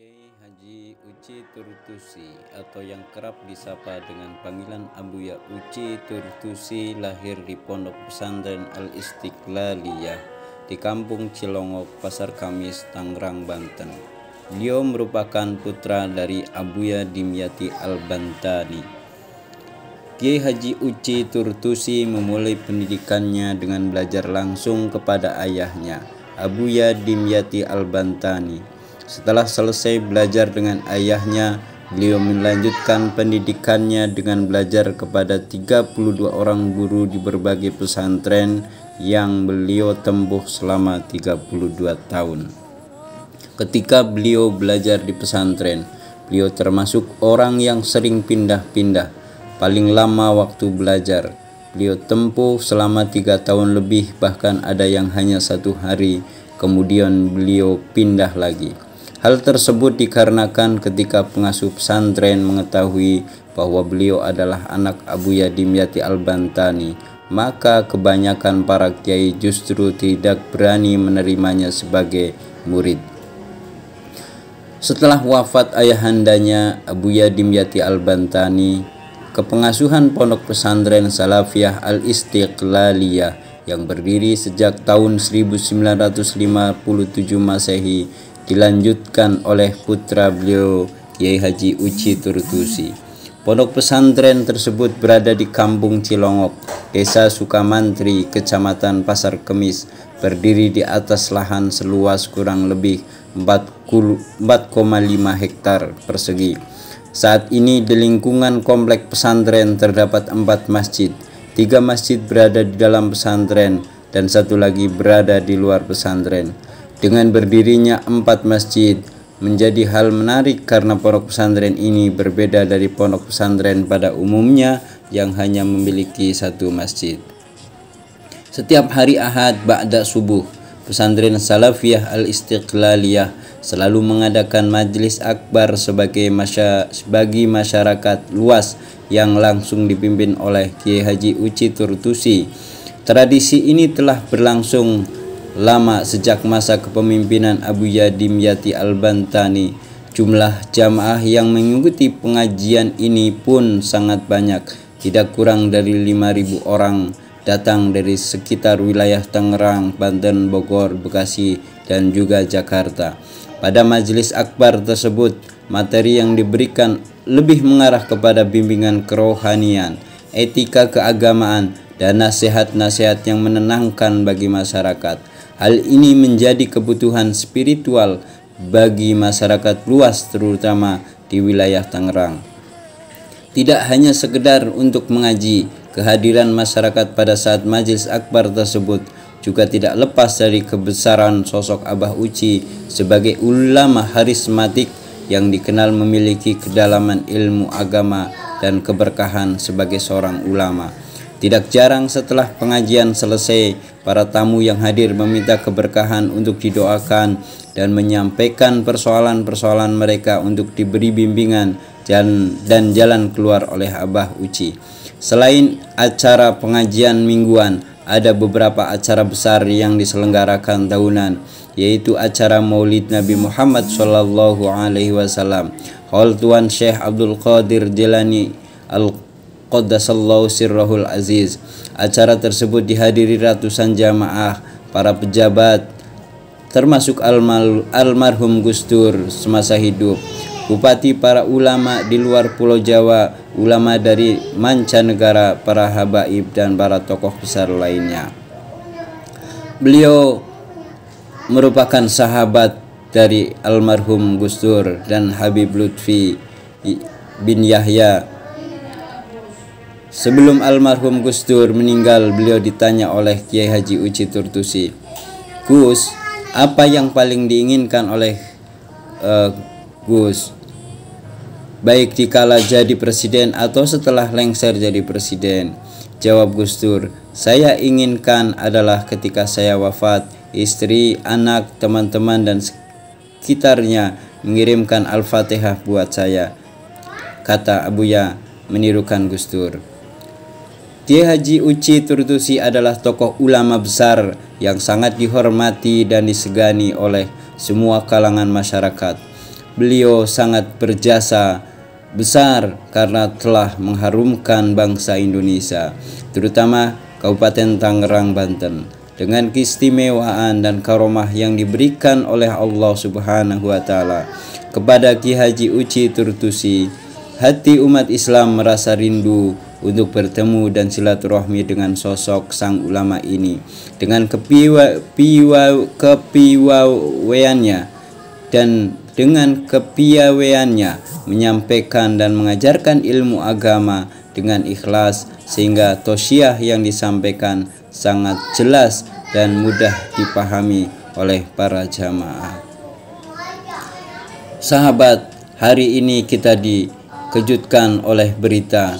Kiai Haji Uci Turtusi atau yang kerap disapa dengan panggilan Abuya Uci Turtusi lahir di Pondok Pesantren Al-Istiqlaliyah di Kampung Cilongok, Pasar Kamis, Tangerang, Banten. Beliau merupakan putra dari Abuya Dimyati Al-Bantani. Kiai Haji Uci Turtusi memulai pendidikannya dengan belajar langsung kepada ayahnya, Abuya Dimyati Al-Bantani. Setelah selesai belajar dengan ayahnya, beliau melanjutkan pendidikannya dengan belajar kepada 32 orang guru di berbagai pesantren yang beliau tempuh selama 32 tahun. Ketika beliau belajar di pesantren, beliau termasuk orang yang sering pindah-pindah. Paling lama waktu belajar, beliau tempuh selama 3 tahun lebih, bahkan ada yang hanya 1 hari, kemudian beliau pindah lagi. Hal tersebut dikarenakan ketika pengasuh pesantren mengetahui bahwa beliau adalah anak Abuya Dimyati Al-Bantani, maka kebanyakan para kiai justru tidak berani menerimanya sebagai murid. Setelah wafat ayahandanya Abuya Dimyati Al-Bantani, kepengasuhan Pondok Pesantren Salafiyah Al-Istiqlaliyah yang berdiri sejak tahun 1957 Masehi dilanjutkan oleh putra beliau, Kiai Haji Uci Turtusi. Pondok pesantren tersebut berada di Kampung Cilongok, Desa Sukamantri, Kecamatan Pasar Kemis, berdiri di atas lahan seluas kurang lebih 4,5 hektar persegi. Saat ini di lingkungan komplek pesantren terdapat 4 masjid. 3 masjid berada di dalam pesantren dan 1 lagi berada di luar pesantren. Dengan berdirinya 4 masjid menjadi hal menarik karena pondok pesantren ini berbeda dari pondok pesantren pada umumnya yang hanya memiliki 1 masjid. Setiap hari Ahad ba'da subuh, pesantren Salafiyah Al-Istiqlaliyah selalu mengadakan majelis akbar bagi masyarakat luas yang langsung dipimpin oleh Kiai Haji Uci Turtusi. Tradisi ini telah berlangsung lama sejak masa kepemimpinan Abuya Dimyati Al-Bantani. Jumlah jamaah yang mengikuti pengajian ini pun sangat banyak, tidak kurang dari 5.000 orang datang dari sekitar wilayah Tangerang, Banten, Bogor, Bekasi, dan juga Jakarta. Pada majelis akbar tersebut, materi yang diberikan lebih mengarah kepada bimbingan kerohanian, etika keagamaan, dan nasihat-nasihat yang menenangkan bagi masyarakat. Hal ini menjadi kebutuhan spiritual bagi masyarakat luas, terutama di wilayah Tangerang. Tidak hanya sekedar untuk mengaji, kehadiran masyarakat pada saat majelis akbar tersebut juga tidak lepas dari kebesaran sosok Abah Uci sebagai ulama harismatik yang dikenal memiliki kedalaman ilmu agama dan keberkahan sebagai seorang ulama. Tidak jarang setelah pengajian selesai, para tamu yang hadir meminta keberkahan untuk didoakan dan menyampaikan persoalan-persoalan mereka untuk diberi bimbingan dan jalan keluar oleh Abah Uci. Selain acara pengajian mingguan, ada beberapa acara besar yang diselenggarakan tahunan, yaitu acara Maulid Nabi Muhammad SAW, Haul Tuan Syekh Abdul Qadir Jilani Qaddasallahu sirrahul aziz. Acara tersebut dihadiri ratusan jamaah, para pejabat, termasuk almarhum Gus Dur semasa hidup, bupati, para ulama di luar Pulau Jawa, ulama dari mancanegara, para habaib, dan para tokoh besar lainnya. Beliau merupakan sahabat dari almarhum Gus Dur dan Habib Lutfi bin Yahya. Sebelum almarhum Gus Dur meninggal, beliau ditanya oleh Kiai Haji Uci Turtusi, "Gus, apa yang paling diinginkan oleh Gus, baik dikala jadi presiden atau setelah lengser jadi presiden?" Jawab Gus Dur, "Saya inginkan adalah ketika saya wafat, istri, anak, teman-teman, dan sekitarnya mengirimkan Al-Fatihah buat saya," kata Abuya menirukan Gus Dur. Kiai Haji Uci Turtusi adalah tokoh ulama besar yang sangat dihormati dan disegani oleh semua kalangan masyarakat. beliau sangat berjasa besar karena telah mengharumkan bangsa Indonesia, terutama Kabupaten Tangerang, Banten, dengan keistimewaan dan karomah yang diberikan oleh Allah Subhanahu wa taala kepada Ki Haji Uci Turtusi. Hati umat Islam merasa rindu untuk bertemu dan silaturahmi dengan sosok sang ulama ini, dengan kepiawaiannya dan dengan kepiawaiannya menyampaikan dan mengajarkan ilmu agama dengan ikhlas, sehingga tausiah yang disampaikan sangat jelas dan mudah dipahami oleh para jamaah. Sahabat, hari ini kita dikejutkan oleh berita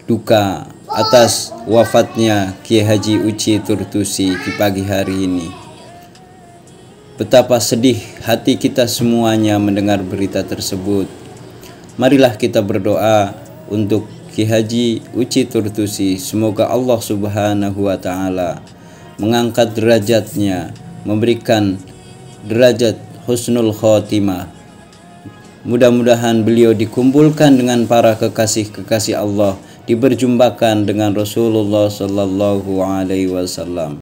duka atas wafatnya Kiai Haji Uci Turtusi di pagi hari ini. Betapa sedih hati kita semuanya mendengar berita tersebut. Marilah kita berdoa untuk Ki Haji Uci Turtusi, semoga Allah Subhanahu wa taala mengangkat derajatnya, memberikan derajat husnul khotimah. Mudah-mudahan beliau dikumpulkan dengan para kekasih-kekasih Allah, diberjumpakan dengan Rasulullah sallallahu alaihi wasallam.